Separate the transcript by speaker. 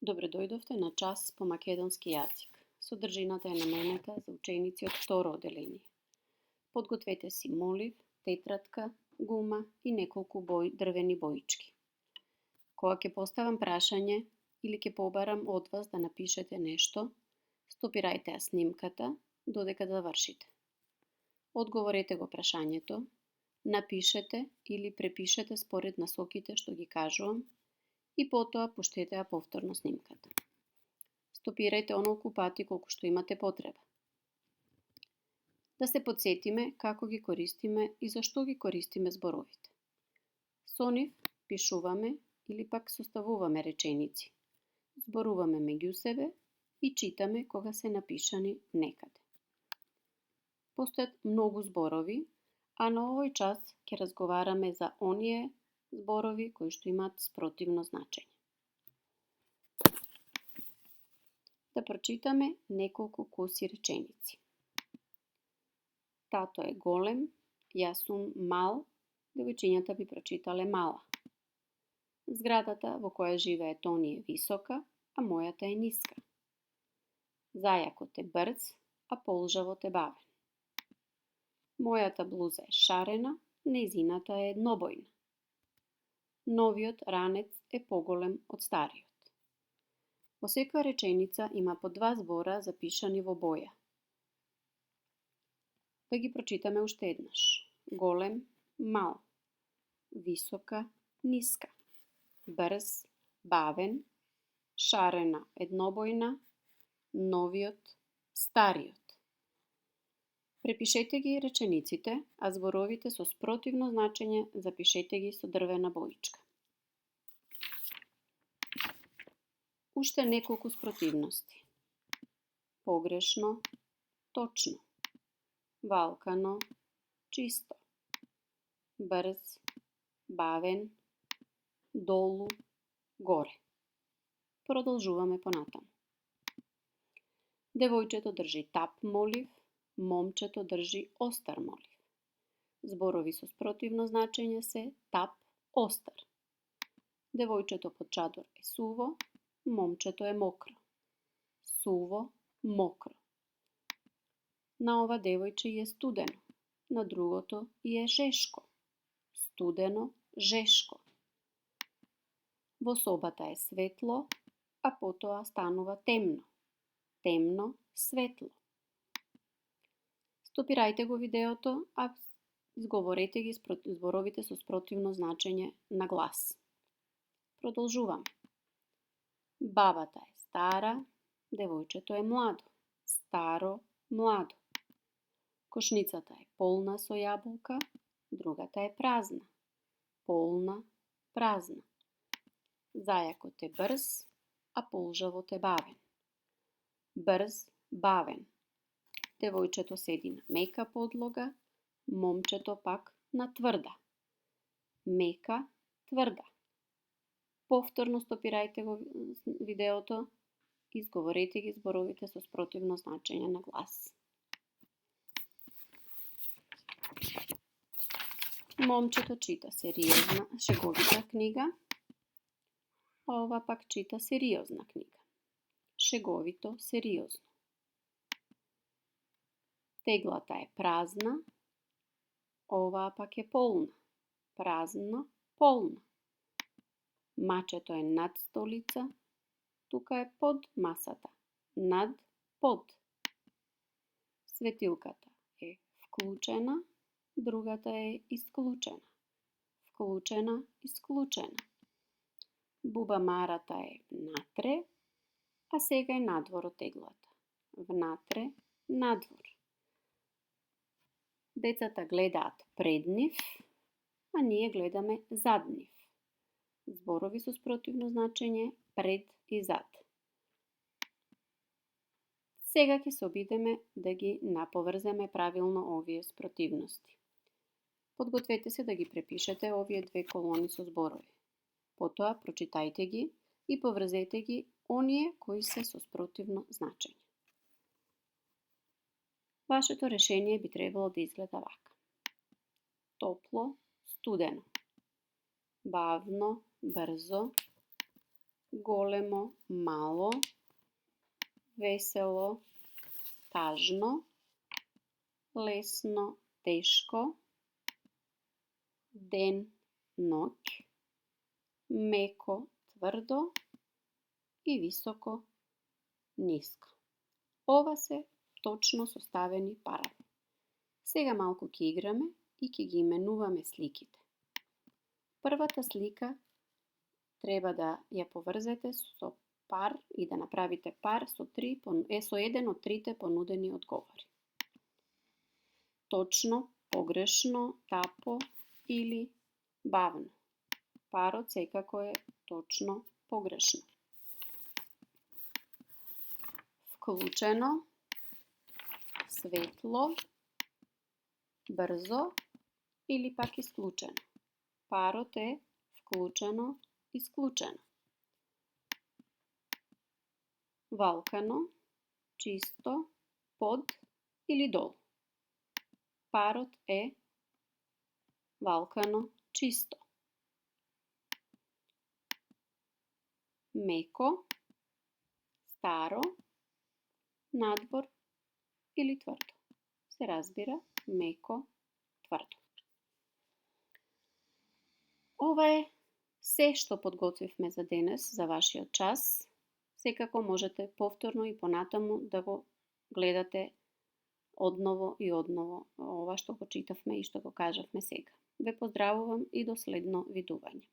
Speaker 1: Добре дојдовте на час по македонски јазик. Содржината е наменета за ученици од второ оделение. Подгответе си молив, тетрадка, гума и неколку дрвени боички. Кога ќе поставам прашање или ќе побарам од вас да напишете нешто, стопирајте ја снимката додека завршите. Одговорете го прашањето, напишете или препишете според насоките што ги кажувам и потоа пуштете ја повторно снимката. Стопирајте онолку пати колку што имате потреба. Да се потсетиме како ги користиме и зашто ги користиме зборовите. Со нив пишуваме или пак составуваме реченици, зборуваме меѓу себе и читаме кога се напишани некаде. Постојат многу зборови, а на овој час ќе разговараме за оние зборови кои што имаат спротивно значење. Да прочитаме неколку коси реченици. Тато е голем, јас сум мал, девојчињата би прочитале мала. Зградата во која живее Тони е висока, а мојата е ниска. Зајакот е брз, а полжавот е бавен. Мојата блуза е шарена, нејзината е еднобојна. Новиот ранец е поголем од стариот. Во секоја реченица има по два збора запишани во боја. Да ги прочитаме уште еднаш. Голем, мал. Висока, ниска. Брз, бавен. Шарена, еднобојна. Новиот, стариот. Препишете ги речениците, а зборовите со спротивно значење запишете ги со дрвена боичка. Уште неколку спротивности. Погрешно, точно. Валкано, чисто. Брз, бавен, долу, горе. Продолжуваме понатаму. Девојчето држи тап молив, момчето држи остар молив. Зборови со спротивно значење се тап, остар. Девојчето под чадор е суво, момчето е мокро. Суво, мокро. На ова девојче е студено, на другото е жешко. Студено, жешко. Во собата е светло, а потоа станува темно. Темно, светло. Стопирајте го видеото, а изговорете ги зборовите со спротивно значење на глас. Продолжуваме. Бабата е стара, девојчето е младо. Старо, младо. Кошницата е полна со јаболка, другата е празна. Полна, празна. Зајакот е брз, а полжавот е бавен. Брз, бавен. Девојчето седи на мека подлога, момчето пак на тврда. Мека, тврда. Повторно стопирајте го видеото и изговорете ги зборовите со спротивно значење на глас. Момчето чита сериозна, шеговита книга, а ова пак чита сериозна книга. Шеговито, сериозно. Теглата е празна, оваа пак е полна. Празна, полна. Мачето е над столица, тука е под масата. Над, под. Светилката е вклучена, другата е исклучена. Вклучена, исклучена. Бубамарата е натре, а сега е надвор од теглата. Внатре, надвор. Децата гледаат пред нив, а ние гледаме зад нив. Зборови со спротивно значење пред и зад. Сега ќе се обидеме да ги наповрземе правилно овие спротивности. Подгответе се да ги препишете овие две колони со зборови. Потоа прочитајте ги и поврзете ги оние кои се со спротивно значење. Вашето решение би требало да изгледа вака. Топло, студено. Бавно, брзо. големо, мало, весело, тажно, лесно, тешко, ден, ноќ, меко, тврдо и високо, ниско. Ова се точно составени парави. Сега малку ќе играме и ќе ги именуваме сликите. Првата слика треба да ја поврзете со пар и да направите пар со еден од трите понудени одговори. Точно, погрешно, тапо или бавно. Парот секако е точно, погрешно. Вклучено, светло, брзо или пак исклучено. Парот е вклучено, исклучено. Валкано, чисто, под или долу. Парот е валкано, чисто. Меко, старо, надвор или тврдо. Се разбира, меко, тврдо. Ова е се што подготвивме за денес, за вашиот час. Секако можете повторно и понатаму да го гледате одново и одново ова што го читавме и што го кажавме сега. Ве поздравувам и до следно видување.